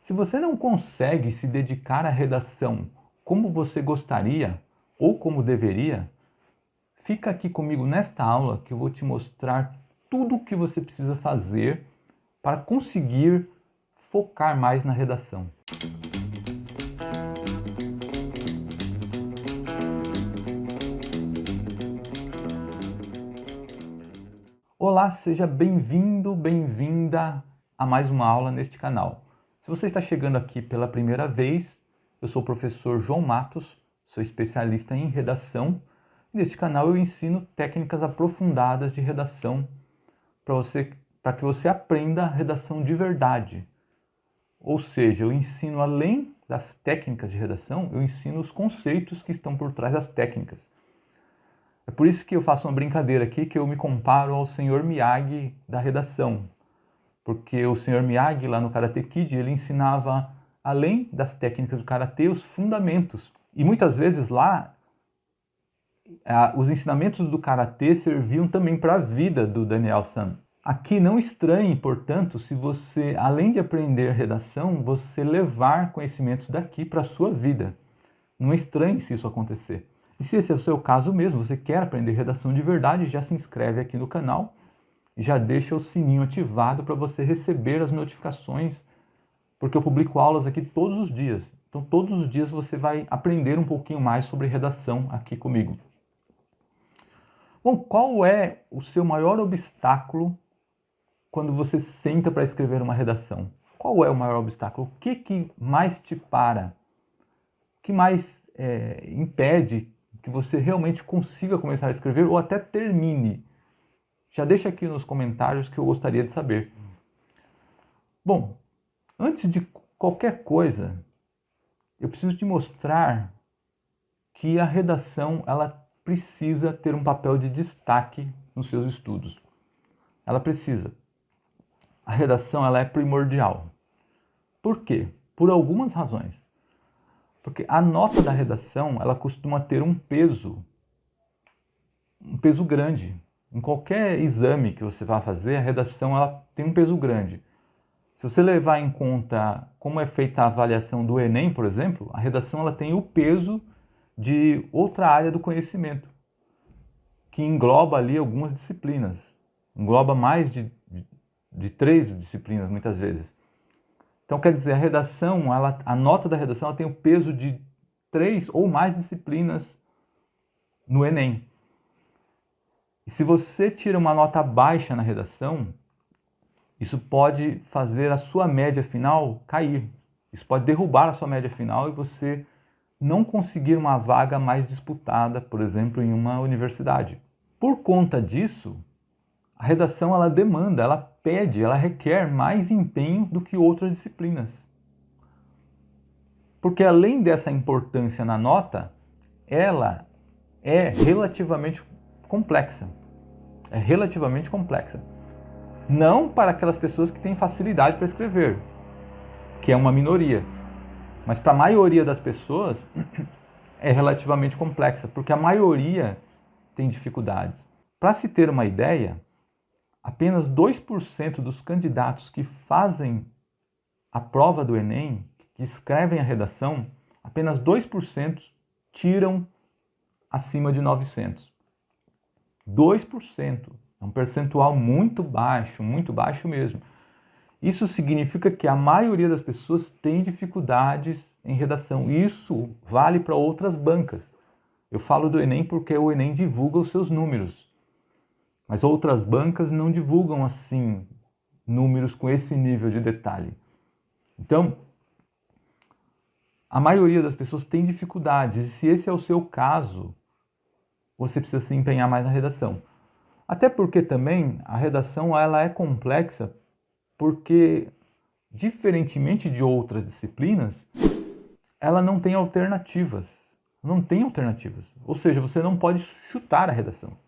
Se você não consegue se dedicar à redação como você gostaria ou como deveria, fica aqui comigo nesta aula que eu vou te mostrar tudo o que você precisa fazer para conseguir focar mais na redação. Olá, seja bem-vindo, bem-vinda a mais uma aula neste canal. Se você está chegando aqui pela primeira vez, eu sou o professor João Matos, sou especialista em redação. Neste canal eu ensino técnicas aprofundadas de redação para que você aprenda a redação de verdade. Ou seja, eu ensino além das técnicas de redação, eu ensino os conceitos que estão por trás das técnicas. É por isso que eu faço uma brincadeira aqui, que eu me comparo ao Sr. Miyagi da redação. Porque o Sr. Miyagi, lá no Karate Kid, ele ensinava, além das técnicas do Karate, os fundamentos. E muitas vezes lá, os ensinamentos do Karate serviam também para a vida do Daniel San. Aqui não estranhe, portanto, se você, além de aprender redação, você levar conhecimentos daqui para a sua vida. Não estranhe se isso acontecer. E se esse é o seu caso mesmo, você quer aprender redação de verdade, já se inscreve aqui no canal e já deixa o sininho ativado para você receber as notificações, porque eu publico aulas aqui todos os dias. Então todos os dias você vai aprender um pouquinho mais sobre redação aqui comigo. Bom, qual é o seu maior obstáculo quando você senta para escrever uma redação? Qual é o maior obstáculo? O que mais te para? O que mais impede que você realmente consiga começar a escrever ou até termine? Já deixa aqui nos comentários que eu gostaria de saber. Bom, antes de qualquer coisa, eu preciso te mostrar que a redação ela precisa ter um papel de destaque nos seus estudos. Ela precisa. A redação ela é primordial. Por quê? Por algumas razões. Porque a nota da redação, ela costuma ter um peso grande. Em qualquer exame que você vá fazer, a redação ela tem um peso grande. Se você levar em conta como é feita a avaliação do Enem, por exemplo, a redação ela tem o peso de outra área do conhecimento, que engloba ali algumas disciplinas. Engloba mais de 3 disciplinas, muitas vezes. Então, quer dizer, a redação, a nota da redação ela tem o peso de 3 ou mais disciplinas no Enem. E se você tira uma nota baixa na redação, isso pode fazer a sua média final cair. Isso pode derrubar a sua média final e você não conseguir uma vaga mais disputada, por exemplo, em uma universidade. Por conta disso, a redação ela demanda, ela pede, ela requer mais empenho do que outras disciplinas. Porque além dessa importância na nota, ela é relativamente complexa. É relativamente complexa. Não para aquelas pessoas que têm facilidade para escrever, que é uma minoria. Mas para a maioria das pessoas é relativamente complexa, porque a maioria tem dificuldades. Para se ter uma ideia, apenas 2% dos candidatos que fazem a prova do Enem, que escrevem a redação, apenas 2% tiram acima de 900. 2%. É um percentual muito baixo mesmo. Isso significa que a maioria das pessoas tem dificuldades em redação. Isso vale para outras bancas. Eu falo do Enem porque o Enem divulga os seus números. Mas outras bancas não divulgam assim números com esse nível de detalhe. Então, a maioria das pessoas tem dificuldades. E se esse é o seu caso, você precisa se empenhar mais na redação. Até porque também a redação ela é complexa porque, diferentemente de outras disciplinas, ela não tem alternativas. Não tem alternativas. Ou seja, você não pode chutar a redação,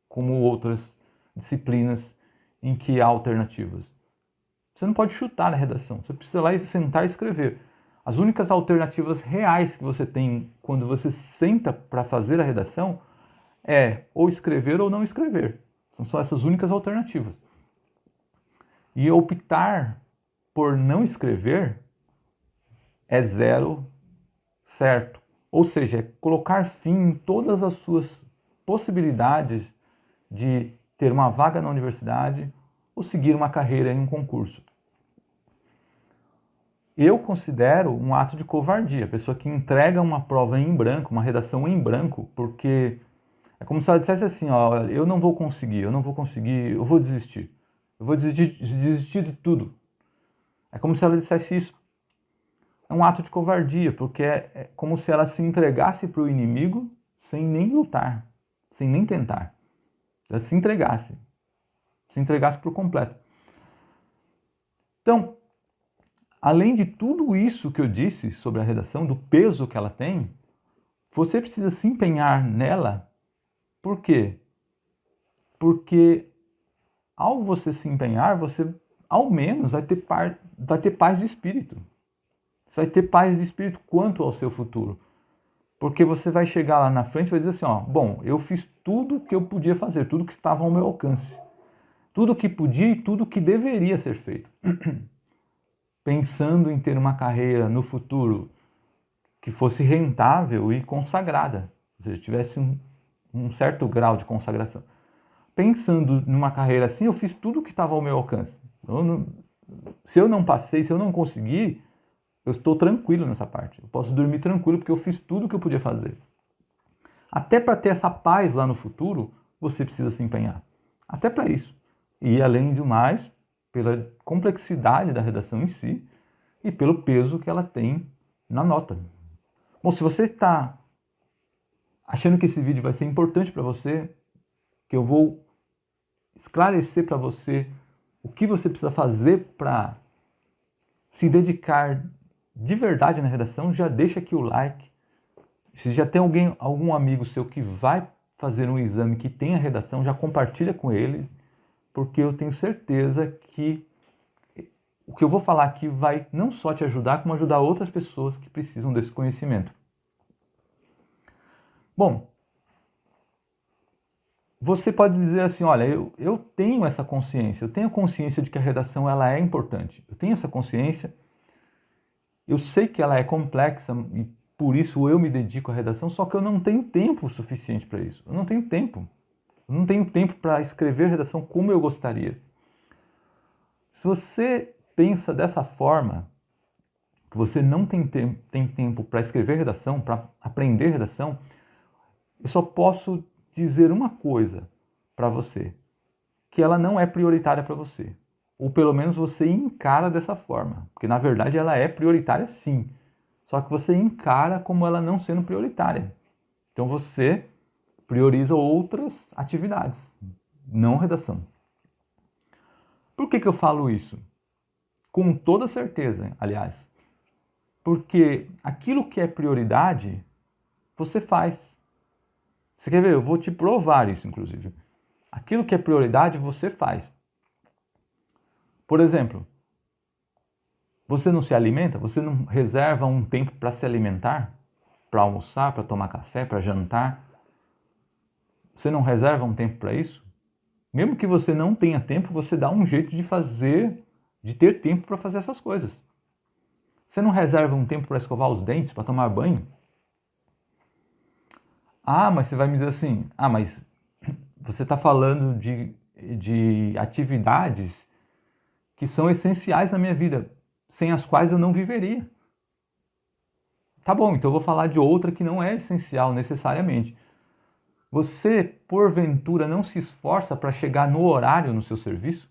como outras disciplinas em que há alternativas. Você não pode chutar na redação. Você precisa ir lá e sentar e escrever. As únicas alternativas reais que você tem quando você senta para fazer a redação é ou escrever ou não escrever. São só essas únicas alternativas. E optar por não escrever é zero certo. Ou seja, é colocar fim em todas as suas possibilidades de ter uma vaga na universidade ou seguir uma carreira em um concurso. Eu considero um ato de covardia, a pessoa que entrega uma prova em branco, uma redação em branco, porque é como se ela dissesse assim, ó, eu não vou conseguir, eu vou desistir. Eu vou desistir de tudo. É como se ela dissesse isso. É um ato de covardia, porque é como se ela se entregasse para o inimigo sem nem lutar, sem nem tentar. Ela se entregasse por completo. Então, além de tudo isso que eu disse sobre a redação, do peso que ela tem, você precisa se empenhar nela. Por quê? Porque ao você se empenhar, você ao menos vai ter paz de espírito. Você vai ter paz de espírito quanto ao seu futuro. Porque você vai chegar lá na frente e vai dizer assim, ó, bom, eu fiz tudo o que eu podia fazer, tudo que estava ao meu alcance. Tudo o que podia e tudo o que deveria ser feito. Pensando em ter uma carreira no futuro que fosse rentável e consagrada. Ou seja, tivesse um certo grau de consagração. Pensando numa carreira assim, eu fiz tudo o que estava ao meu alcance. Se eu não passei, se eu não consegui, eu estou tranquilo nessa parte. Eu posso dormir tranquilo porque eu fiz tudo o que eu podia fazer. Até para ter essa paz lá no futuro, você precisa se empenhar. Até para isso. E além do mais, pela complexidade da redação em si e pelo peso que ela tem na nota. Bom, se você está achando que esse vídeo vai ser importante para você, que eu vou esclarecer para você o que você precisa fazer para se dedicar de verdade na redação, já deixa aqui o like. Se já tem algum amigo seu que vai fazer um exame que tem a redação, já compartilha com ele, porque eu tenho certeza que o que eu vou falar aqui vai não só te ajudar, como ajudar outras pessoas que precisam desse conhecimento. Bom, você pode dizer assim, olha, eu tenho essa consciência, eu tenho a consciência de que a redação ela é importante, eu tenho essa consciência, eu sei que ela é complexa e por isso eu me dedico à redação, só que eu não tenho tempo suficiente para isso, eu não tenho tempo. Eu não tenho tempo para escrever redação como eu gostaria. Se você pensa dessa forma, que você não tem tempo para escrever redação, para aprender redação, eu só posso dizer uma coisa para você, que ela não é prioritária para você. Ou pelo menos você encara dessa forma, porque na verdade ela é prioritária sim, só que você encara como ela não sendo prioritária. Então você prioriza outras atividades, não redação. Por que eu falo isso? Com toda certeza, aliás. Porque aquilo que é prioridade, você faz. Você quer ver? Eu vou te provar isso, inclusive. Aquilo que é prioridade, você faz. Por exemplo, você não se alimenta? Você não reserva um tempo para se alimentar? Para almoçar, para tomar café, para jantar? Você não reserva um tempo para isso? Mesmo que você não tenha tempo, você dá um jeito de ter tempo para fazer essas coisas. Você não reserva um tempo para escovar os dentes, para tomar banho? Ah, mas você vai me dizer assim, mas você está falando de atividades que são essenciais na minha vida, sem as quais eu não viveria. Tá bom, então eu vou falar de outra que não é essencial necessariamente. Você, porventura, não se esforça para chegar no horário no seu serviço?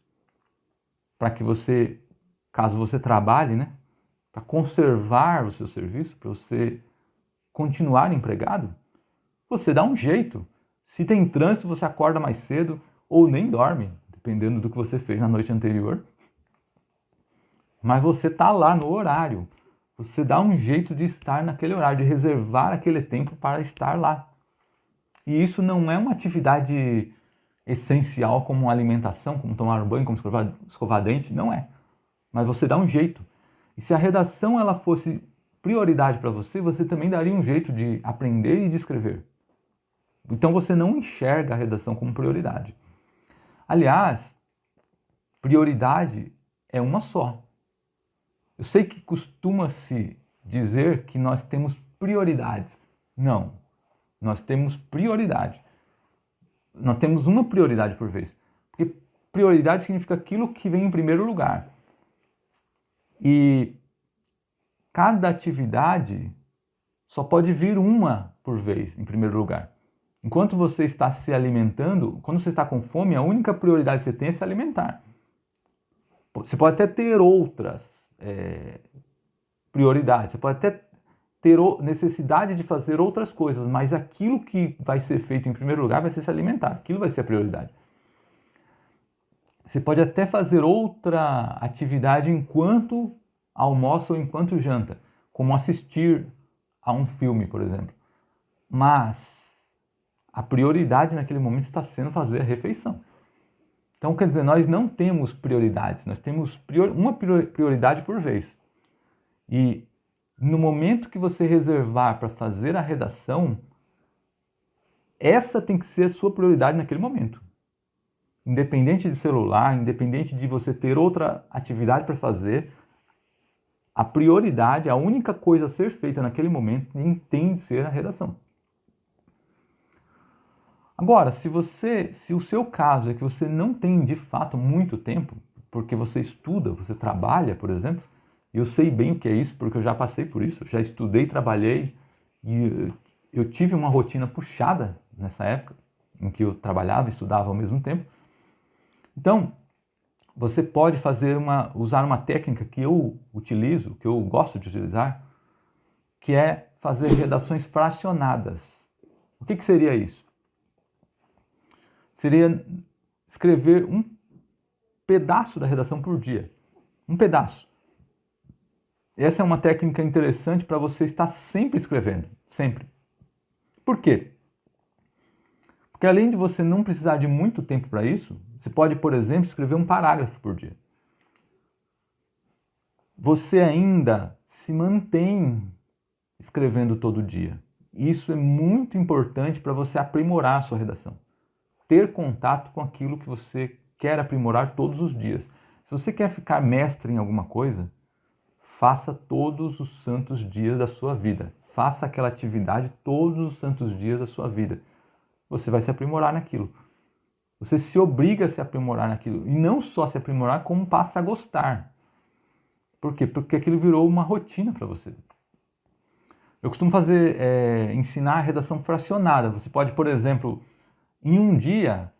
Para que você, caso você trabalhe, né? Para conservar o seu serviço, para você continuar empregado? Você dá um jeito. Se tem trânsito, você acorda mais cedo ou nem dorme, dependendo do que você fez na noite anterior. Mas você está lá no horário. Você dá um jeito de estar naquele horário, de reservar aquele tempo para estar lá. E isso não é uma atividade essencial como alimentação, como tomar um banho, como escovar dente, não é. Mas você dá um jeito. E se a redação ela fosse prioridade para você, você também daria um jeito de aprender e de escrever. Então você não enxerga a redação como prioridade. Aliás, prioridade é uma só. Eu sei que costuma-se dizer que nós temos prioridades. Não. Nós temos prioridade. Nós temos uma prioridade por vez. Porque prioridade significa aquilo que vem em primeiro lugar. E cada atividade só pode vir uma por vez, em primeiro lugar. Enquanto você está se alimentando, quando você está com fome, a única prioridade que você tem é se alimentar. Você pode até ter outras prioridades, você pode até ter necessidade de fazer outras coisas, mas aquilo que vai ser feito em primeiro lugar vai ser se alimentar, aquilo vai ser a prioridade. Você pode até fazer outra atividade enquanto almoça ou enquanto janta, como assistir a um filme, por exemplo. Mas a prioridade naquele momento está sendo fazer a refeição. Então, quer dizer, nós não temos prioridades, nós temos uma prioridade por vez. E no momento que você reservar para fazer a redação, essa tem que ser a sua prioridade naquele momento. Independente de celular, independente de você ter outra atividade para fazer, a prioridade, a única coisa a ser feita naquele momento tem de ser a redação. Agora, se o seu caso é que você não tem de fato muito tempo, porque você estuda, você trabalha, por exemplo, eu sei bem o que é isso, porque eu já passei por isso, eu já estudei, trabalhei, e eu tive uma rotina puxada nessa época, em que eu trabalhava e estudava ao mesmo tempo. Então, você pode usar uma técnica que eu utilizo, que eu gosto de utilizar, que é fazer redações fracionadas. O que seria isso? Seria escrever um pedaço da redação por dia. Um pedaço. Essa é uma técnica interessante para você estar sempre escrevendo. Sempre. Por quê? Porque além de você não precisar de muito tempo para isso, você pode, por exemplo, escrever um parágrafo por dia. Você ainda se mantém escrevendo todo dia. Isso é muito importante para você aprimorar a sua redação. Ter contato com aquilo que você quer aprimorar todos os dias. Se você quer ficar mestre em alguma coisa, faça todos os santos dias da sua vida. Faça aquela atividade todos os santos dias da sua vida. Você vai se aprimorar naquilo. Você se obriga a se aprimorar naquilo. E não só se aprimorar, como passa a gostar. Por quê? Porque aquilo virou uma rotina para você. Eu costumo ensinar a redação fracionada. Você pode, por exemplo, em um dia,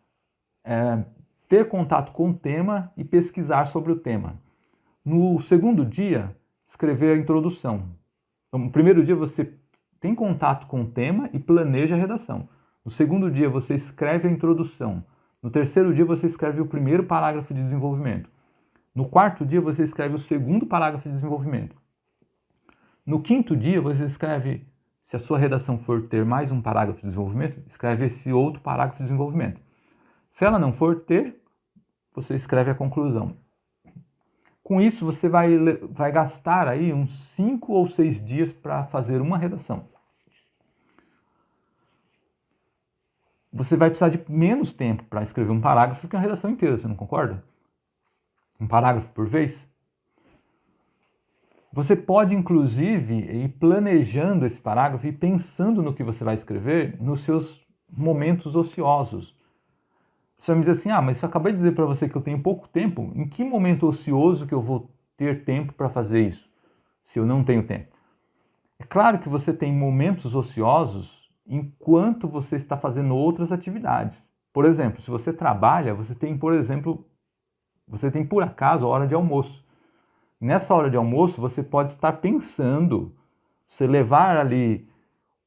ter contato com o tema e pesquisar sobre o tema. No segundo dia, escrever a introdução. Então, no primeiro dia você tem contato com o tema e planeja a redação. No segundo dia você escreve a introdução. No terceiro dia você escreve o primeiro parágrafo de desenvolvimento. No quarto dia você escreve o segundo parágrafo de desenvolvimento. No quinto dia você escreve, se a sua redação for ter mais um parágrafo de desenvolvimento, escreve esse outro parágrafo de desenvolvimento. Se ela não for ter, você escreve a conclusão. Com isso, você vai gastar aí uns 5 ou 6 dias para fazer uma redação. Você vai precisar de menos tempo para escrever um parágrafo do que uma redação inteira, você não concorda? Um parágrafo por vez? Você pode, inclusive, ir planejando esse parágrafo e pensando no que você vai escrever nos seus momentos ociosos. Você vai me dizer assim, mas eu acabei de dizer para você que eu tenho pouco tempo, em que momento ocioso que eu vou ter tempo para fazer isso, se eu não tenho tempo? É claro que você tem momentos ociosos enquanto você está fazendo outras atividades. Por exemplo, se você trabalha, você tem por acaso a hora de almoço. Nessa hora de almoço, você pode estar pensando, você levar ali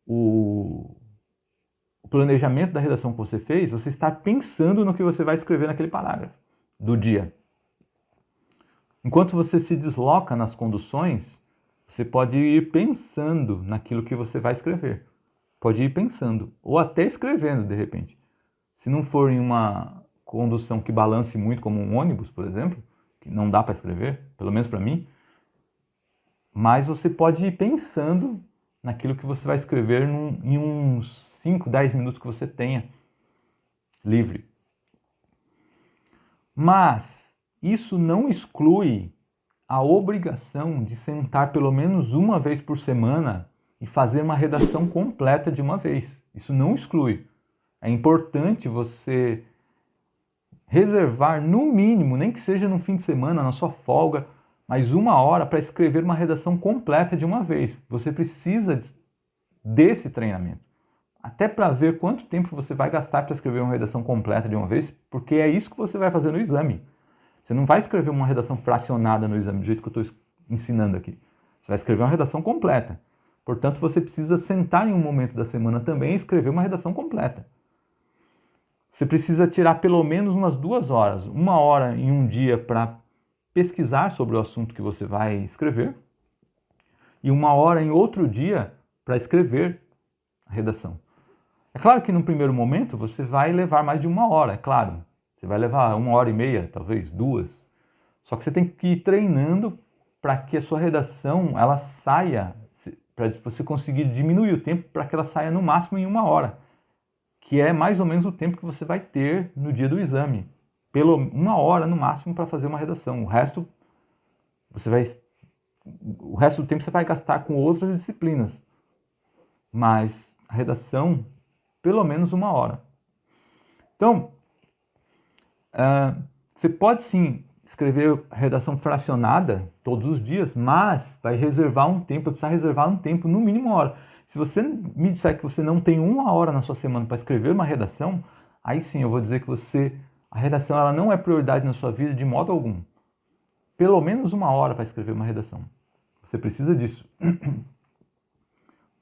o planejamento da redação que você fez, você está pensando no que você vai escrever naquele parágrafo do dia. Enquanto você se desloca nas conduções, você pode ir pensando naquilo que você vai escrever. Pode ir pensando, ou até escrevendo, de repente. Se não for em uma condução que balance muito, como um ônibus, por exemplo, que não dá para escrever, pelo menos para mim, mas você pode ir pensando naquilo que você vai escrever em uns 5, 10 minutos que você tenha livre. Mas isso não exclui a obrigação de sentar pelo menos uma vez por semana e fazer uma redação completa de uma vez. Isso não exclui. É importante você reservar, no mínimo, nem que seja no fim de semana, na sua folga, mais uma hora para escrever uma redação completa de uma vez. Você precisa desse treinamento. Até para ver quanto tempo você vai gastar para escrever uma redação completa de uma vez, porque é isso que você vai fazer no exame. Você não vai escrever uma redação fracionada no exame, do jeito que eu estou ensinando aqui. Você vai escrever uma redação completa. Portanto, você precisa sentar em um momento da semana também e escrever uma redação completa. Você precisa tirar pelo menos umas 2 horas, 1 hora em um dia para pesquisar sobre o assunto que você vai escrever e 1 hora em outro dia para escrever a redação. É claro que no primeiro momento você vai levar mais de 1 hora, é claro. Você vai levar 1 hora e meia, talvez 2. Só que você tem que ir treinando para que a sua redação ela saia, para você conseguir diminuir o tempo para que ela saia no máximo em 1 hora, que é mais ou menos o tempo que você vai ter no dia do exame. Pelo 1 hora no máximo para fazer uma redação. O resto do tempo você vai gastar com outras disciplinas. Mas a redação, pelo menos 1 hora. Então, você pode sim escrever redação fracionada todos os dias, mas vai reservar um tempo, vai precisar reservar um tempo, no mínimo 1 hora. Se você me disser que você não tem 1 hora na sua semana para escrever uma redação, aí sim eu vou dizer que a redação ela não é prioridade na sua vida de modo algum. Pelo menos 1 hora para escrever uma redação. Você precisa disso.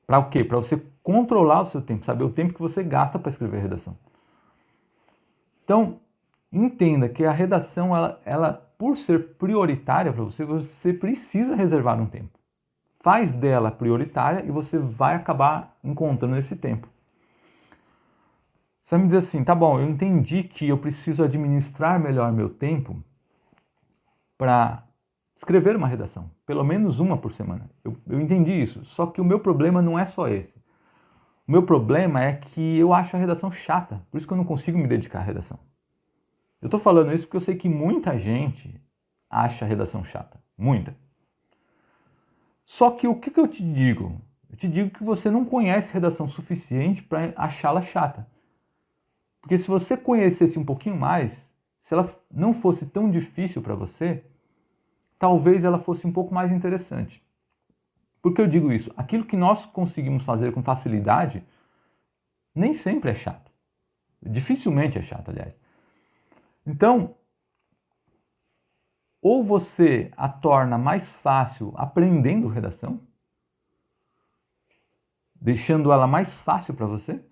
Para o quê? Para você controlar o seu tempo, saber o tempo que você gasta para escrever a redação. Então, entenda que a redação, ela por ser prioritária para você, você precisa reservar um tempo. Faz dela prioritária e você vai acabar encontrando esse tempo. Você vai me dizer assim, tá bom, eu entendi que eu preciso administrar melhor meu tempo para escrever uma redação, pelo menos uma por semana. Eu entendi isso, só que o meu problema não é só esse. O meu problema é que eu acho a redação chata, por isso que eu não consigo me dedicar à redação. Eu estou falando isso porque eu sei que muita gente acha a redação chata, muita. Só que o que eu te digo? Eu te digo que você não conhece redação suficiente para achá-la chata. Porque se você conhecesse um pouquinho mais, se ela não fosse tão difícil para você, talvez ela fosse um pouco mais interessante. Por que eu digo isso? Aquilo que nós conseguimos fazer com facilidade nem sempre é chato. Dificilmente é chato, aliás. Então, ou você a torna mais fácil aprendendo redação, deixando ela mais fácil para você,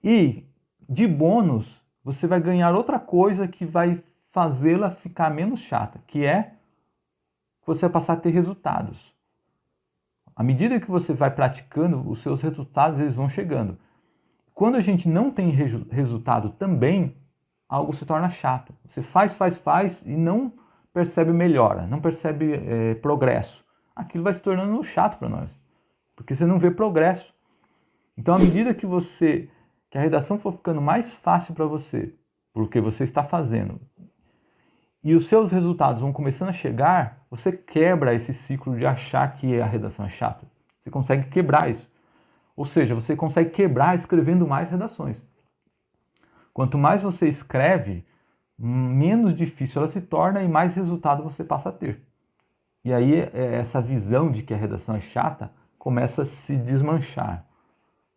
e, de bônus, você vai ganhar outra coisa que vai fazê-la ficar menos chata, que é você vai passar a ter resultados. À medida que você vai praticando, os seus resultados eles vão chegando. Quando a gente não tem resultado também, algo se torna chato. Você faz e não percebe melhora, não percebe progresso. Aquilo vai se tornando chato para nós, porque você não vê progresso. Então, à medida que a redação for ficando mais fácil para você, porque você está fazendo, e os seus resultados vão começando a chegar, você quebra esse ciclo de achar que a redação é chata. Você consegue quebrar isso. Ou seja, você consegue quebrar escrevendo mais redações. Quanto mais você escreve, menos difícil ela se torna e mais resultado você passa a ter. E aí essa visão de que a redação é chata começa a se desmanchar.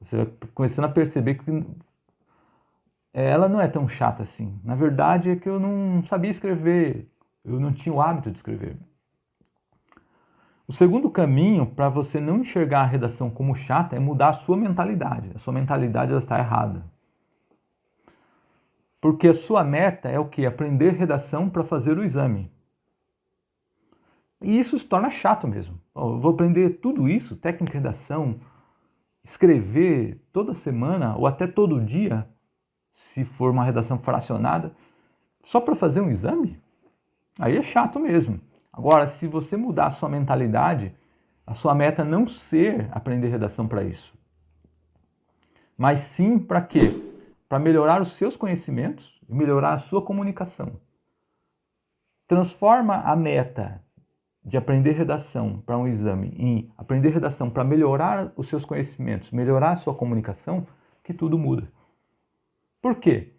Você vai começando a perceber que ela não é tão chata assim. Na verdade é que eu não sabia escrever, eu não tinha o hábito de escrever. O segundo caminho para você não enxergar a redação como chata é mudar a sua mentalidade. A sua mentalidade ela está errada. Porque a sua meta é o quê? Aprender redação para fazer o exame. E isso se torna chato mesmo. Eu vou aprender tudo isso, técnica de redação, escrever toda semana ou até todo dia, se for uma redação fracionada, só para fazer um exame? Aí é chato mesmo. Agora, se você mudar a sua mentalidade, a sua meta não ser aprender redação para isso, mas sim para quê? Para melhorar os seus conhecimentos e melhorar a sua comunicação. transforma a meta de aprender redação para um exame em aprender redação para melhorar os seus conhecimentos, melhorar a sua comunicação, que tudo muda. Por quê?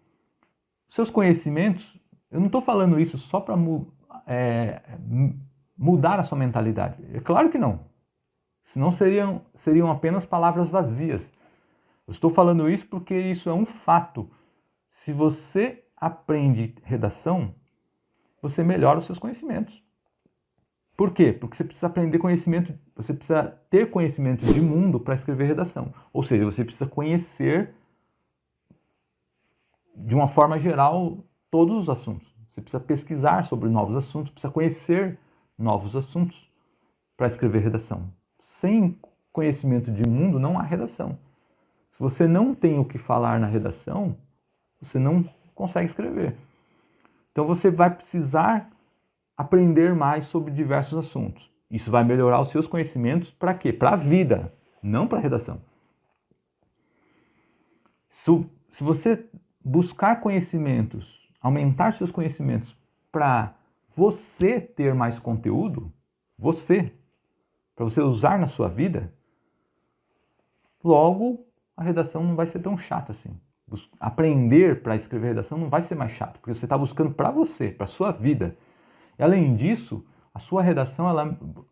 Seus conhecimentos, eu não estou falando isso só para mudar a sua mentalidade. É claro que não. Senão seriam apenas palavras vazias. Eu estou falando isso porque isso é um fato. Se você aprende redação, você melhora os seus conhecimentos. Por quê? Porque você precisa aprender conhecimento, você precisa ter conhecimento de mundo para escrever redação. Ou seja, você precisa conhecer de uma forma geral todos os assuntos. Você precisa pesquisar sobre novos assuntos, precisa conhecer novos assuntos para escrever redação. Sem conhecimento de mundo não há redação. Se você não tem o que falar na redação, você não consegue escrever. Então você vai precisar aprender mais sobre diversos assuntos. Isso vai melhorar os seus conhecimentos para quê? Para a vida, não para a redação. Se você buscar conhecimentos, aumentar seus conhecimentos para você ter mais conteúdo, para você usar na sua vida, logo a redação não vai ser tão chata assim. Aprender para escrever redação não vai ser mais chato, porque você está buscando para você, para a sua vida. E além disso, a sua redação,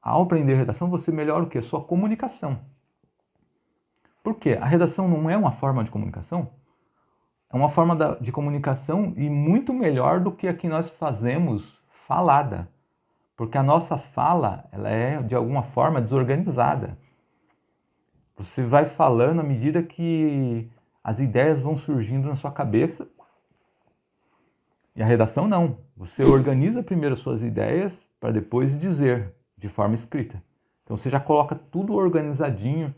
ao aprender redação, você melhora o quê? A sua comunicação. Por quê? A redação não é uma forma de comunicação? É uma forma de comunicação e muito melhor do que a que nós fazemos falada. Porque a nossa fala, ela é de alguma forma desorganizada. Você vai falando à medida que as ideias vão surgindo na sua cabeça. E a redação não. Você organiza primeiro as suas ideias para depois dizer de forma escrita. Então você já coloca tudo organizadinho.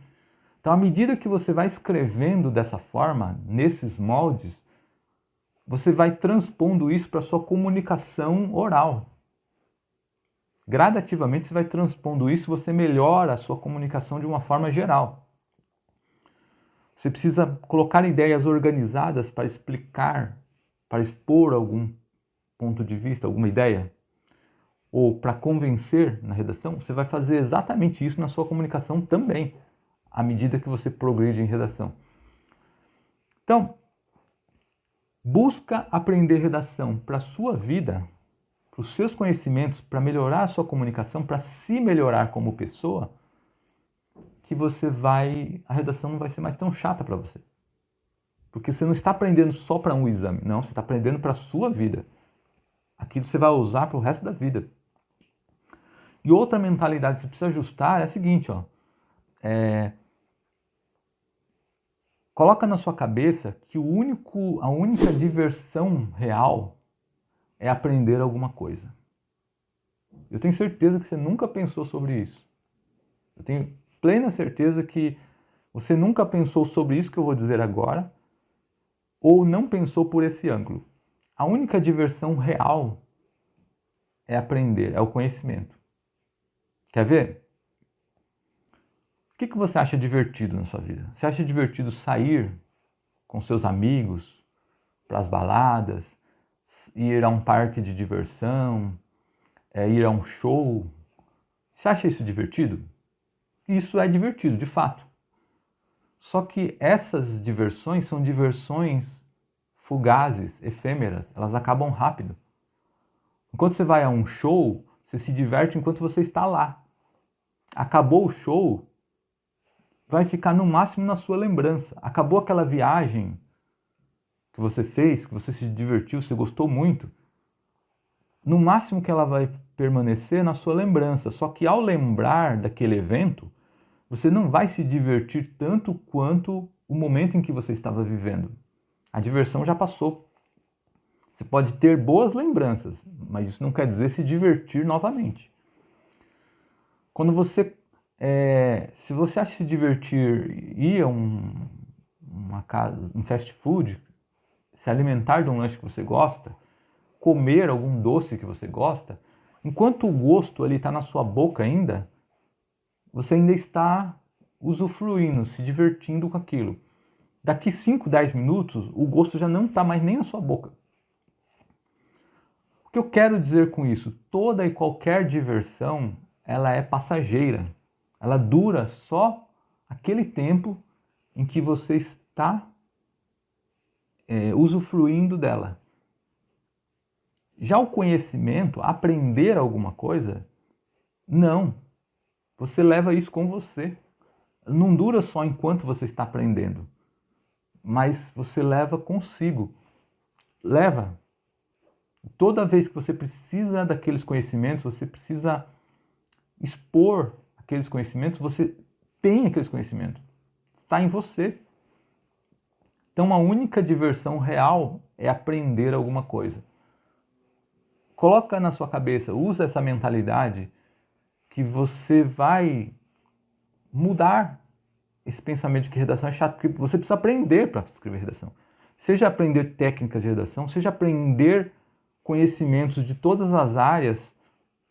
Então, à medida que você vai escrevendo dessa forma, nesses moldes, você vai transpondo isso para a sua comunicação oral. Gradativamente você vai transpondo isso, você melhora a sua comunicação de uma forma geral. Você precisa colocar ideias organizadas para explicar, para expor algum ponto de vista, alguma ideia, ou para convencer na redação. Você vai fazer exatamente isso na sua comunicação também, à medida que você progride em redação. Então, busca aprender redação para a sua vida, para os seus conhecimentos, para melhorar a sua comunicação, para se melhorar como pessoa, que a redação não vai ser mais tão chata para você. Porque você não está aprendendo só para um exame, não, você está aprendendo para a sua vida. Aquilo você vai usar para o resto da vida. E outra mentalidade que você precisa ajustar é a seguinte, coloca na sua cabeça que a única diversão real é aprender alguma coisa. Eu tenho certeza que você nunca pensou sobre isso. Eu tenho plena certeza que você nunca pensou sobre isso que eu vou dizer agora, ou não pensou por esse ângulo. A única diversão real é aprender, é o conhecimento. Quer ver? O que você acha divertido na sua vida? Você acha divertido sair com seus amigos para as baladas, ir a um parque de diversão, ir a um show? Você acha isso divertido? Isso é divertido, de fato. Só que essas diversões são diversões fugazes, efêmeras, elas acabam rápido. Enquanto você vai a um show, você se diverte enquanto você está lá. Acabou o show, vai ficar no máximo na sua lembrança. Acabou aquela viagem que você fez, que você se divertiu, você gostou muito. No máximo que ela vai permanecer na sua lembrança. Só que ao lembrar daquele evento, você não vai se divertir tanto quanto o momento em que você estava vivendo. A diversão já passou. Você pode ter boas lembranças, mas isso não quer dizer se divertir novamente. Quando você, se você acha se divertir, ir a uma casa, um fast food, se alimentar de um lanche que você gosta, comer algum doce que você gosta, enquanto o gosto ali está na sua boca ainda, você ainda está usufruindo, se divertindo com aquilo. Daqui 5, 10 minutos, o gosto já não está mais nem na sua boca. O que eu quero dizer com isso? Toda e qualquer diversão, ela é passageira. Ela dura só aquele tempo em que você está usufruindo dela. Já o conhecimento, aprender alguma coisa, não. Você leva isso com você. Não dura só enquanto você está aprendendo, mas você leva consigo. Leva. Toda vez que você precisa daqueles conhecimentos, você precisa expor aqueles conhecimentos, você tem aqueles conhecimentos. Está em você. Então a única diversão real é aprender alguma coisa. Coloca na sua cabeça, usa essa mentalidade que você vai mudar esse pensamento de que redação é chato, porque você precisa aprender para escrever redação. Seja aprender técnicas de redação, seja aprender conhecimentos de todas as áreas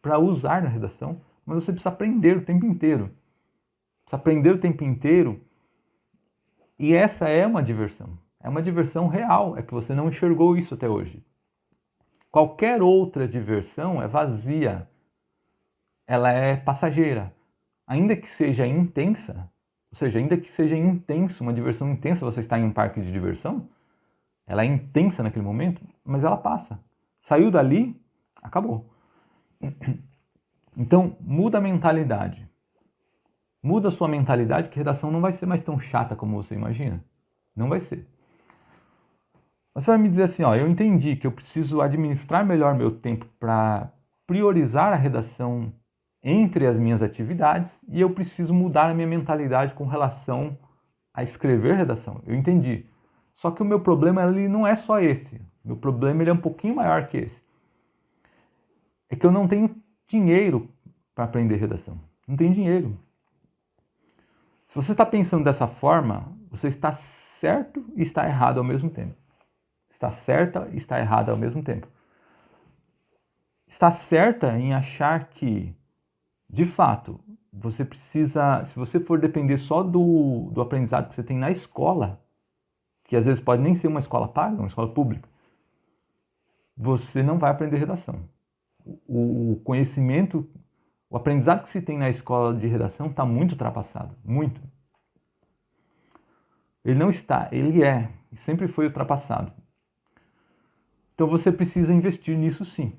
para usar na redação, mas você precisa aprender o tempo inteiro. Precisa aprender o tempo inteiro e essa é uma diversão. É uma diversão real, é que você não enxergou isso até hoje. Qualquer outra diversão é vazia, ela é passageira. Ainda que seja intensa, ou seja, ainda que seja intenso, uma diversão intensa, você está em um parque de diversão, ela é intensa naquele momento, mas ela passa. Saiu dali, acabou. Então, muda a mentalidade. Muda a sua mentalidade que a redação não vai ser mais tão chata como você imagina. Não vai ser. Você vai me dizer assim, ó, eu entendi que eu preciso administrar melhor meu tempo para priorizar a redação entre as minhas atividades e eu preciso mudar a minha mentalidade com relação a escrever redação. Eu entendi. Só que o meu problema ele não é só esse. O meu problema ele é um pouquinho maior que esse. É que eu não tenho dinheiro para aprender redação. Não tenho dinheiro. Se você está pensando dessa forma, você está certo e está errado ao mesmo tempo. Está certa e está errada ao mesmo tempo. Está certa em achar que, de fato, você precisa, se você for depender só do aprendizado que você tem na escola, que às vezes pode nem ser uma escola paga, uma escola pública, você não vai aprender redação. O conhecimento, o aprendizado que se tem na escola de redação está muito ultrapassado, muito. Ele não está, ele é, e sempre foi ultrapassado. Então você precisa investir nisso sim.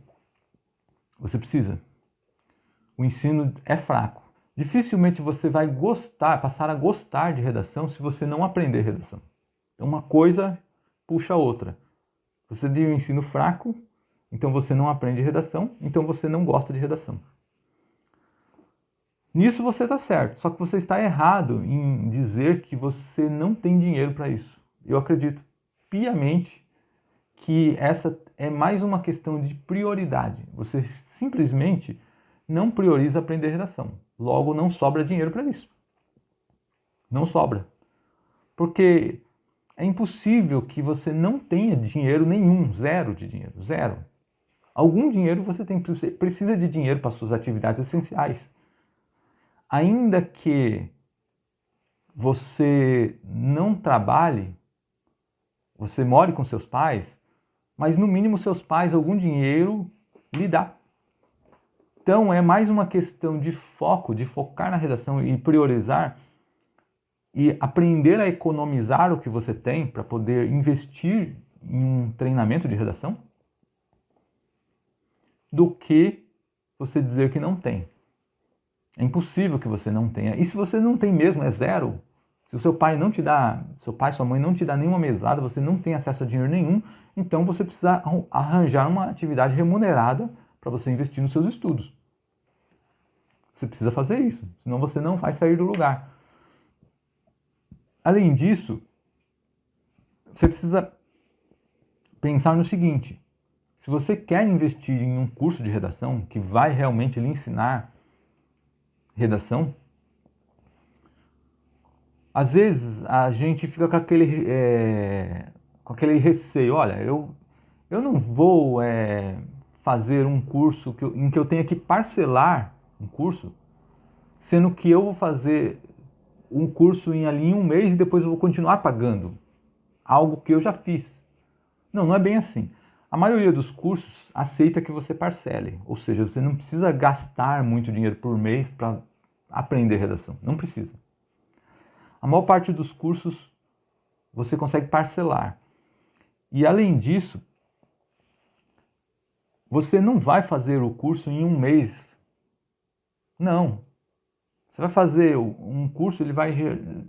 Você precisa. O ensino é fraco. Dificilmente você vai passar a gostar de redação se você não aprender redação. Então uma coisa puxa a outra. Você tem um ensino fraco, então você não aprende redação, então você não gosta de redação. Nisso você está certo, só que você está errado em dizer que você não tem dinheiro para isso. Eu acredito piamente que essa é mais uma questão de prioridade. Você simplesmente não prioriza aprender redação. Logo, não sobra dinheiro para isso. Não sobra. Porque é impossível que você não tenha dinheiro nenhum, zero de dinheiro, zero. Algum dinheiro você precisa de dinheiro para suas atividades essenciais. Ainda que você não trabalhe, você more com seus pais, mas no mínimo seus pais algum dinheiro lhe dá. Então é mais uma questão de foco, de focar na redação e priorizar e aprender a economizar o que você tem para poder investir em um treinamento de redação, do que você dizer que não tem. É impossível que você não tenha. E se você não tem mesmo, é zero. Se o seu pai não te dá, seu pai, sua mãe não te dá nenhuma mesada, você não tem acesso a dinheiro nenhum, então você precisa arranjar uma atividade remunerada para você investir nos seus estudos. Você precisa fazer isso, senão você não vai sair do lugar. Além disso, você precisa pensar no seguinte: se você quer investir em um curso de redação que vai realmente lhe ensinar redação, às vezes a gente fica com aquele receio, olha, eu não vou fazer um curso em que eu tenha que parcelar um curso, sendo que eu vou fazer um curso ali em um mês e depois eu vou continuar pagando algo que eu já fiz. Não, não é bem assim. A maioria dos cursos aceita que você parcele, ou seja, você não precisa gastar muito dinheiro por mês para aprender redação, não precisa. A maior parte dos cursos você consegue parcelar. E além disso, você não vai fazer o curso em um mês. Não. Você vai fazer um curso, ele vai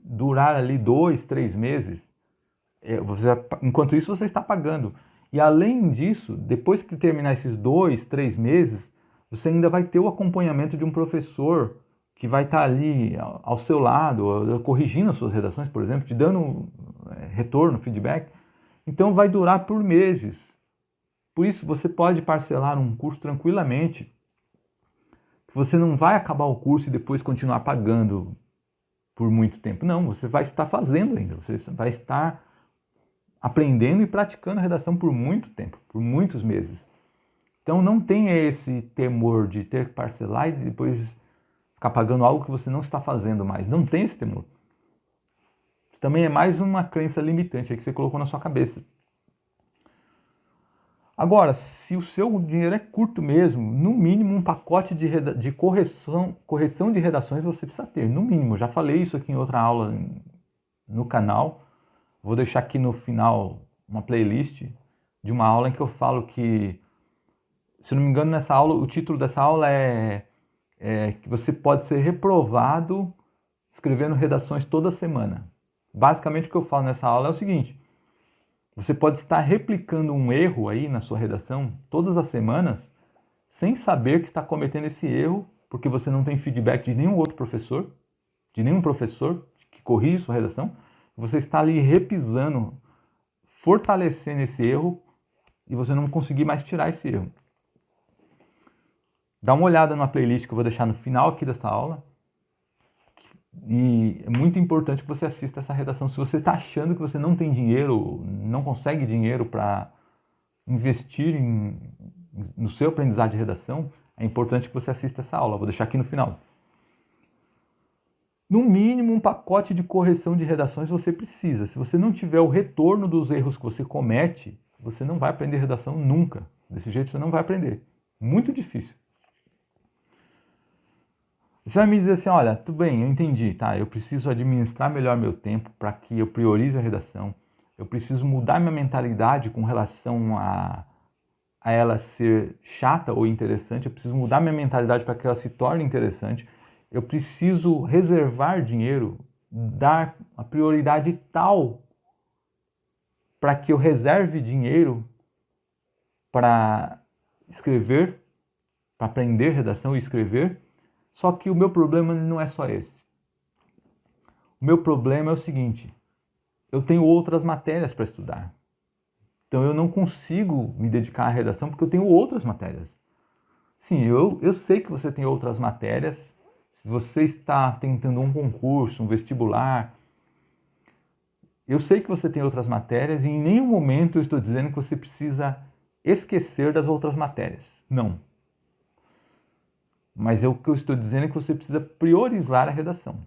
durar ali 2, 3 meses. Enquanto isso, você está pagando. E além disso, depois que terminar esses 2, 3 meses, você ainda vai ter o acompanhamento de um professor que vai estar ali ao seu lado, corrigindo as suas redações, por exemplo, te dando retorno, feedback. Então vai durar por meses. Por isso, você pode parcelar um curso tranquilamente. Você não vai acabar o curso e depois continuar pagando por muito tempo. Não, você vai estar fazendo ainda. Você vai estar aprendendo e praticando a redação por muito tempo, por muitos meses. Então não tenha esse temor de ter que parcelar e depois ficar pagando algo que você não está fazendo mais. Não tem esse temor. Isso também é mais uma crença limitante aí que você colocou na sua cabeça. Agora, se o seu dinheiro é curto mesmo, no mínimo um pacote de correção de redações você precisa ter, no mínimo. Já falei isso aqui em outra aula no canal. Vou deixar aqui no final uma playlist de uma aula em que eu falo que, se não me engano, nessa aula, o título dessa aula é que você pode ser reprovado escrevendo redações toda semana. Basicamente o que eu falo nessa aula é o seguinte: você pode estar replicando um erro aí na sua redação todas as semanas sem saber que está cometendo esse erro, porque você não tem feedback de nenhum outro professor, de nenhum professor que corrige sua redação. Você está ali repisando, fortalecendo esse erro e você não conseguir mais tirar esse erro. Dá uma olhada na playlist que eu vou deixar no final aqui dessa aula. E é muito importante que você assista essa redação. Se você está achando que você não tem dinheiro, não consegue dinheiro para investir no seu aprendizado de redação, é importante que você assista essa aula. Vou deixar aqui no final. No mínimo, um pacote de correção de redações você precisa. Se você não tiver o retorno dos erros que você comete, você não vai aprender redação nunca. Desse jeito você não vai aprender. Muito difícil. Você vai me dizer assim, olha, tudo bem, eu entendi, tá? Eu preciso administrar melhor meu tempo para que eu priorize a redação. Eu preciso mudar minha mentalidade com relação a ela ser chata ou interessante. Eu preciso mudar minha mentalidade para que ela se torne interessante. Eu preciso reservar dinheiro, dar uma prioridade tal para que eu reserve dinheiro para escrever, para aprender redação e escrever. Só que o meu problema não é só esse. O meu problema é o seguinte: eu tenho outras matérias para estudar. Então eu não consigo me dedicar à redação porque eu tenho outras matérias. Sim, eu sei que você tem outras matérias. Se você está tentando um concurso, um vestibular, eu sei que você tem outras matérias e em nenhum momento eu estou dizendo que você precisa esquecer das outras matérias. Não. Mas o que eu estou dizendo é que você precisa priorizar a redação.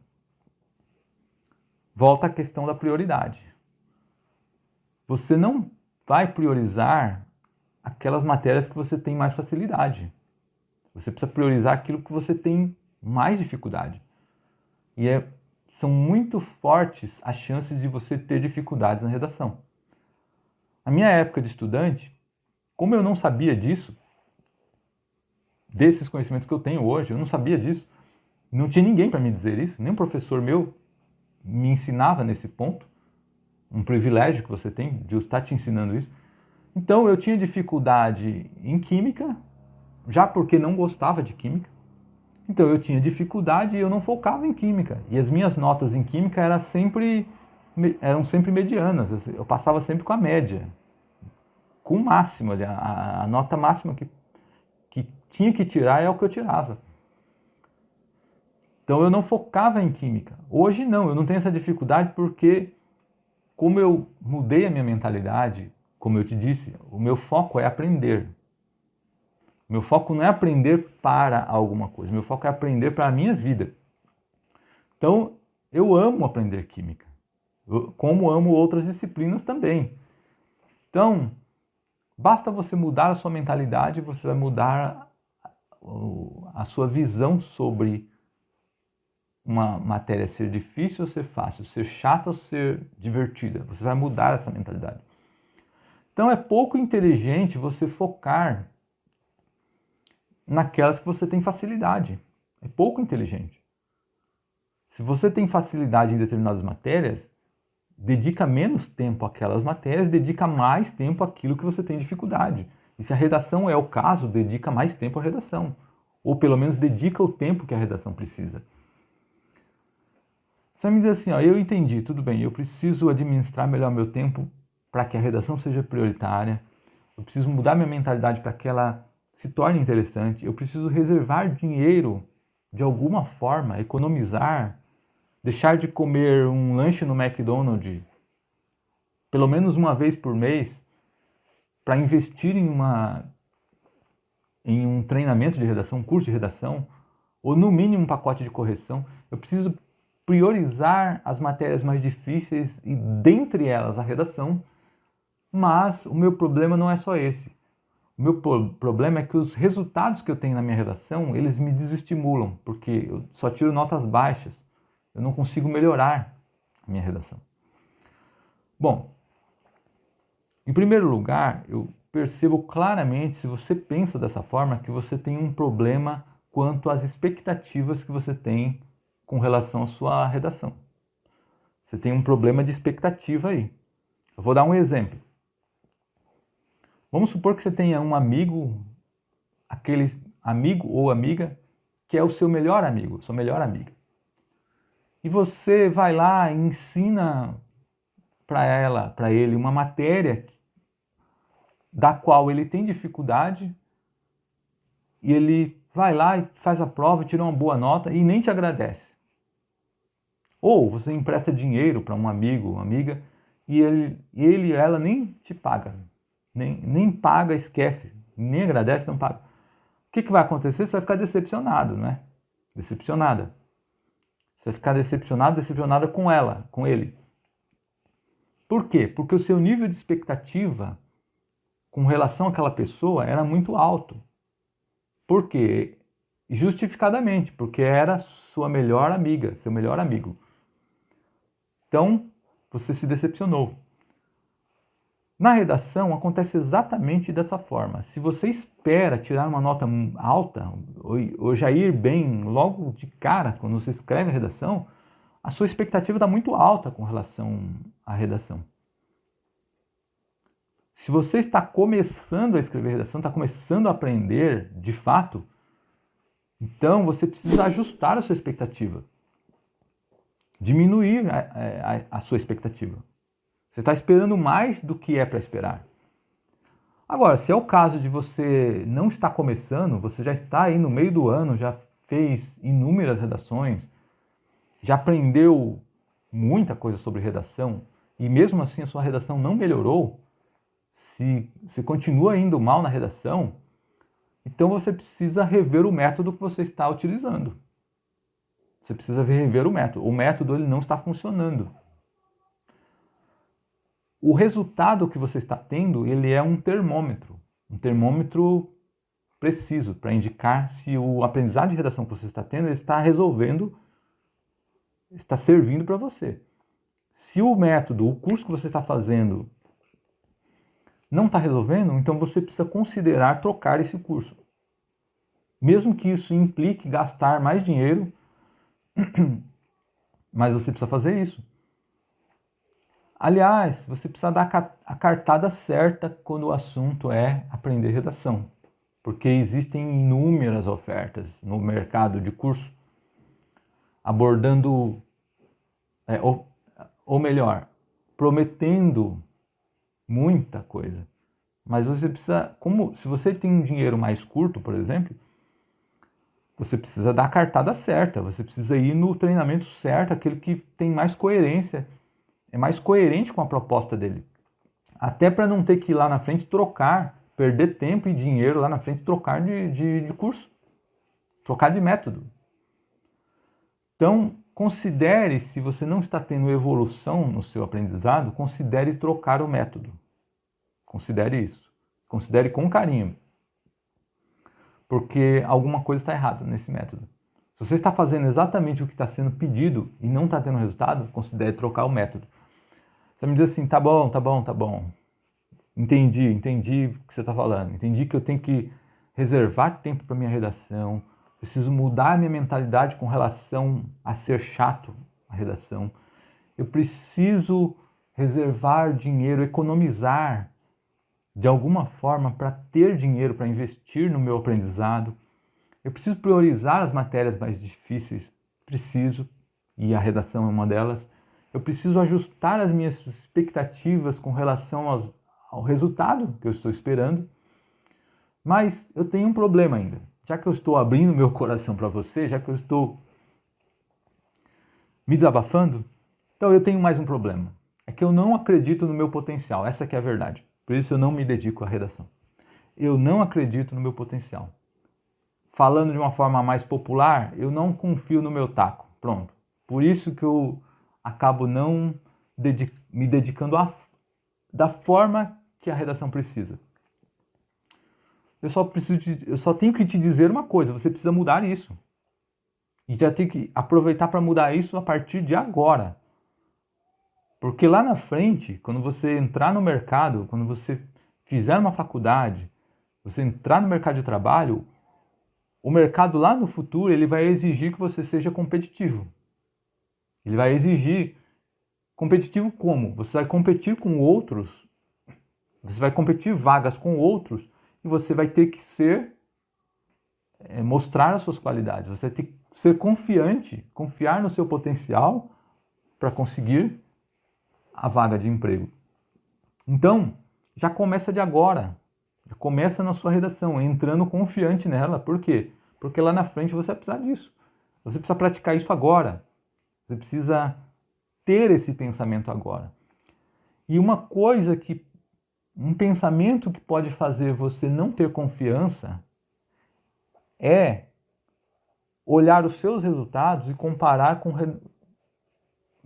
Volta à questão da prioridade. Você não vai priorizar aquelas matérias que você tem mais facilidade. Você precisa priorizar aquilo que você tem mais dificuldade. E são muito fortes as chances de você ter dificuldades na redação. Na minha época de estudante, como eu não sabia disso, desses conhecimentos que eu tenho hoje, eu não sabia disso, não tinha ninguém para me dizer isso, nenhum professor meu me ensinava nesse ponto, um privilégio que você tem de eu estar te ensinando isso. Então eu tinha dificuldade em química, já porque não gostava de química. Então eu tinha dificuldade e eu não focava em química. E as minhas notas em química eram sempre medianas. Eu passava sempre com a média, com o máximo. A nota máxima que tinha que tirar é o que eu tirava. Então eu não focava em química. Hoje não, eu não tenho essa dificuldade porque, como eu mudei a minha mentalidade, como eu te disse, o meu foco é aprender. Meu foco não é aprender para alguma coisa, meu foco é aprender para a minha vida. Então, eu amo aprender química, como amo outras disciplinas também. Então, Basta você mudar a sua mentalidade, você vai mudar a sua visão sobre uma matéria ser difícil ou ser fácil, ser chata ou ser divertida. Você vai mudar essa mentalidade. Então é pouco inteligente você focar naquelas que você tem facilidade. É pouco inteligente. Se você tem facilidade em determinadas matérias, dedica menos tempo àquelas matérias, dedica mais tempo àquilo que você tem dificuldade. E se a redação é o caso, dedica mais tempo à redação. Ou pelo menos dedica o tempo que a redação precisa. Você vai me dizer assim, ó, eu entendi, tudo bem, eu preciso administrar melhor meu tempo para que a redação seja prioritária, eu preciso mudar minha mentalidade para que ela se torne interessante, eu preciso reservar dinheiro de alguma forma, economizar, deixar de comer um lanche no McDonald's pelo menos uma vez por mês para investir em um treinamento de redação, um curso de redação, ou no mínimo um pacote de correção. Eu preciso priorizar as matérias mais difíceis e dentre elas a redação, mas o meu problema não é só esse. O meu problema é que os resultados que eu tenho na minha redação, eles me desestimulam, porque eu só tiro notas baixas, eu não consigo melhorar a minha redação. Bom, em primeiro lugar, eu percebo claramente, se você pensa dessa forma, que você tem um problema quanto às expectativas que você tem com relação à sua redação. Você tem um problema de expectativa aí. Eu vou dar um exemplo. Vamos supor que você tenha um amigo, aquele amigo ou amiga que é o seu melhor amigo, sua melhor amiga. E você vai lá e ensina para ela, para ele, uma matéria da qual ele tem dificuldade e ele vai lá e faz a prova, tira uma boa nota e nem te agradece. Ou você empresta dinheiro para um amigo, uma amiga, e ele e ela nem te paga. Nem paga, esquece. Nem agradece, não paga. O que vai acontecer? Você vai ficar decepcionado, né? Decepcionada. Você vai ficar decepcionada com ela, com ele. Por quê? Porque o seu nível de expectativa com relação àquela pessoa era muito alto. Por quê? Justificadamente, porque era sua melhor amiga, seu melhor amigo. Então, você se decepcionou. Na redação, acontece exatamente dessa forma. Se você espera tirar uma nota alta, ou já ir bem logo de cara, quando você escreve a redação, a sua expectativa está muito alta com relação à redação. Se você está começando a escrever redação, está começando a aprender de fato, então você precisa ajustar a sua expectativa. Diminuir a sua expectativa. Você está esperando mais do que é para esperar. Agora, se é o caso de você não estar começando, você já está aí no meio do ano, já fez inúmeras redações, já aprendeu muita coisa sobre redação, e mesmo assim a sua redação não melhorou, se você continua indo mal na redação, então você precisa rever o método que você está utilizando. Você precisa rever o método. O método ele não está funcionando. O resultado que você está tendo, ele é um termômetro preciso para indicar se o aprendizado de redação que você está tendo ele está resolvendo, está servindo para você. Se o método, o curso que você está fazendo não está resolvendo, então você precisa considerar trocar esse curso. Mesmo que isso implique gastar mais dinheiro, mas você precisa fazer isso. Aliás, você precisa dar a cartada certa quando o assunto é aprender redação, porque existem inúmeras ofertas no mercado de curso abordando, ou melhor, prometendo muita coisa. Mas você precisa, se você tem um dinheiro mais curto, por exemplo, você precisa dar a cartada certa, você precisa ir no treinamento certo, aquele que tem mais coerência, é mais coerente com a proposta dele. Até para não ter que ir lá na frente trocar, perder tempo e dinheiro lá na frente, trocar de curso, trocar de método. Então, considere, se você não está tendo evolução no seu aprendizado, considere trocar o método. Considere isso. Considere com carinho, porque alguma coisa está errada nesse método. Se você está fazendo exatamente o que está sendo pedido e não está tendo resultado, considere trocar o método. Você me diz assim, tá bom. Entendi o que você está falando. Entendi que eu tenho que reservar tempo para minha redação, preciso mudar a minha mentalidade com relação a ser chato a redação. Eu preciso reservar dinheiro, economizar de alguma forma para ter dinheiro para investir no meu aprendizado. Eu preciso priorizar as matérias mais difíceis, preciso, e a redação é uma delas. Eu preciso ajustar as minhas expectativas com relação ao resultado que eu estou esperando. Mas eu tenho um problema ainda. Já que eu estou abrindo meu coração para você, já que eu estou me desabafando, então eu tenho mais um problema. É que eu não acredito no meu potencial, essa que é a verdade. Por isso eu não me dedico à redação. Eu não acredito no meu potencial. Falando de uma forma mais popular, eu não confio no meu taco. Pronto. Por isso que eu acabo não me dedicando da forma que a redação precisa. Eu só tenho que te dizer uma coisa, você precisa mudar isso. E já tem que aproveitar para mudar isso a partir de agora. Porque lá na frente, quando você entrar no mercado, quando você fizer uma faculdade, você entrar no mercado de trabalho, o mercado lá no futuro ele vai exigir que você seja competitivo. Ele vai exigir competitivo como? Você vai competir com outros, você vai competir vagas com outros e você vai ter que mostrar as suas qualidades. Você vai ter que ser confiante, confiar no seu potencial para conseguir a vaga de emprego. Então, já começa de agora. Já começa na sua redação, entrando confiante nela. Por quê? Porque lá na frente você vai precisar disso. Você precisa praticar isso agora. Você precisa ter esse pensamento agora. E um pensamento que pode fazer você não ter confiança é olhar os seus resultados e comparar com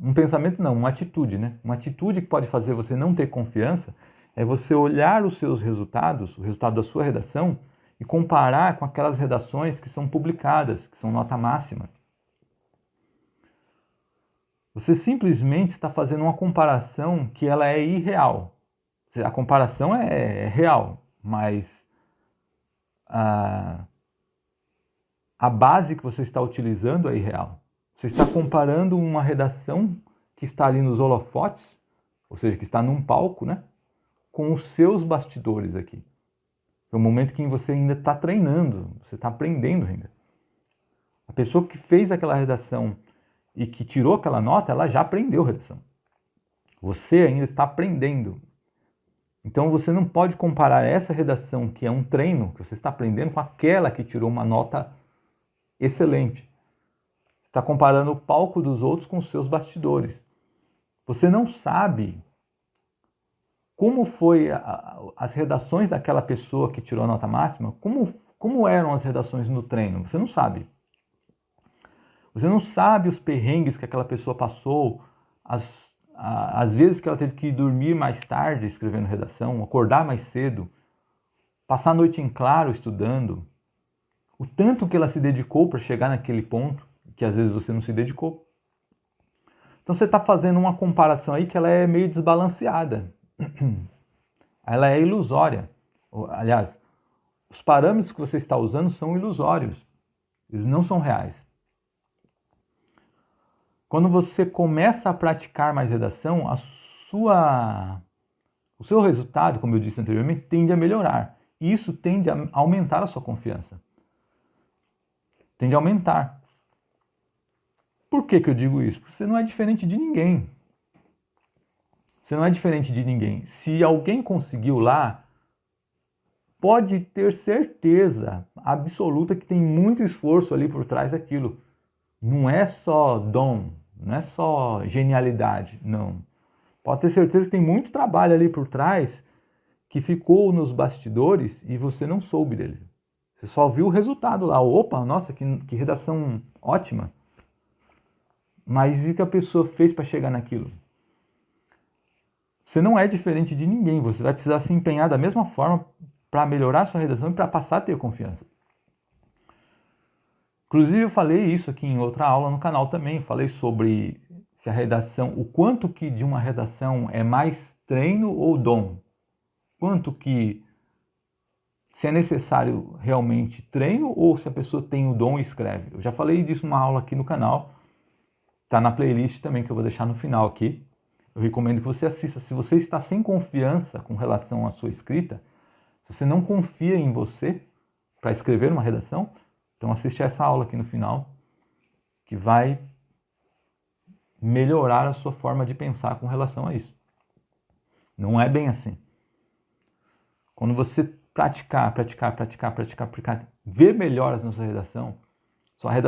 um pensamento não, uma atitude, né? Uma atitude que pode fazer você não ter confiança é você olhar os seus resultados, o resultado da sua redação, e comparar com aquelas redações que são publicadas, que são nota máxima. Você simplesmente está fazendo uma comparação que ela é irreal. A comparação é real, mas a base que você está utilizando é irreal. Você está comparando uma redação que está ali nos holofotes, ou seja, que está num palco, né, com os seus bastidores aqui. É o momento que você ainda está treinando, você está aprendendo ainda. A pessoa que fez aquela redação e que tirou aquela nota, ela já aprendeu redação. Você ainda está aprendendo. Então você não pode comparar essa redação, que é um treino, que você está aprendendo, com aquela que tirou uma nota excelente. Você está comparando o palco dos outros com os seus bastidores. Você não sabe como foi as redações daquela pessoa que tirou a nota máxima, como eram as redações no treino. Você não sabe. Você não sabe os perrengues que aquela pessoa passou, as vezes que ela teve que dormir mais tarde escrevendo redação, acordar mais cedo, passar a noite em claro estudando, o tanto que ela se dedicou para chegar naquele ponto, que às vezes você não se dedicou. Então você está fazendo uma comparação aí que ela é meio desbalanceada. Ela é ilusória. Aliás, os parâmetros que você está usando são ilusórios. Eles não são reais. Quando você começa a praticar mais redação, o seu resultado, como eu disse anteriormente, tende a melhorar. E isso tende a aumentar a sua confiança. Tende a aumentar. Por que eu digo isso? Porque você não é diferente de ninguém. Você não é diferente de ninguém. Se alguém conseguiu lá, pode ter certeza absoluta que tem muito esforço ali por trás daquilo. Não é só dom, não é só genialidade, não. Pode ter certeza que tem muito trabalho ali por trás que ficou nos bastidores e você não soube dele. Você só viu o resultado lá. Opa, nossa, que redação ótima. Mas e o que a pessoa fez para chegar naquilo? Você não é diferente de ninguém, você vai precisar se empenhar da mesma forma para melhorar a sua redação e para passar a ter confiança. Inclusive eu falei isso aqui em outra aula no canal também, eu falei sobre se a redação, o quanto que de uma redação é mais treino ou dom. Quanto que se é necessário realmente treino ou se a pessoa tem o dom e escreve. Eu já falei disso numa aula aqui no canal, tá na playlist também que eu vou deixar no final aqui. Eu recomendo que você assista. Se você está sem confiança com relação à sua escrita, se você não confia em você para escrever uma redação, então assiste essa aula aqui no final, que vai melhorar a sua forma de pensar com relação a isso. Não é bem assim. Quando você praticar, ver melhoras na sua redação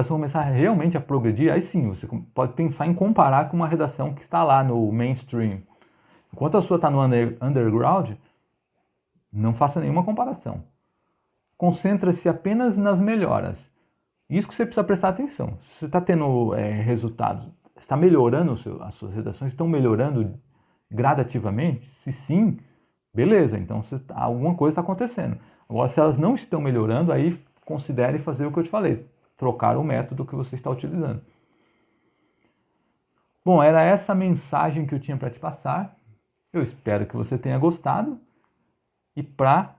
começar realmente a progredir, aí sim, você pode pensar em comparar com uma redação que está lá no mainstream. Enquanto a sua está no underground, não faça nenhuma comparação. Concentra-se apenas nas melhoras. Isso que você precisa prestar atenção. Se você está tendo resultados, está melhorando as suas redações, estão melhorando gradativamente? Se sim, beleza, então alguma coisa está acontecendo. Agora, se elas não estão melhorando, aí considere fazer o que eu te falei, trocar o método que você está utilizando. Bom, era essa a mensagem que eu tinha para te passar. Eu espero que você tenha gostado. E para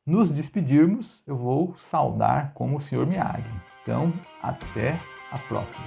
nos despedirmos, eu vou saudar como o Sr. Miyagi. Então, até a próxima.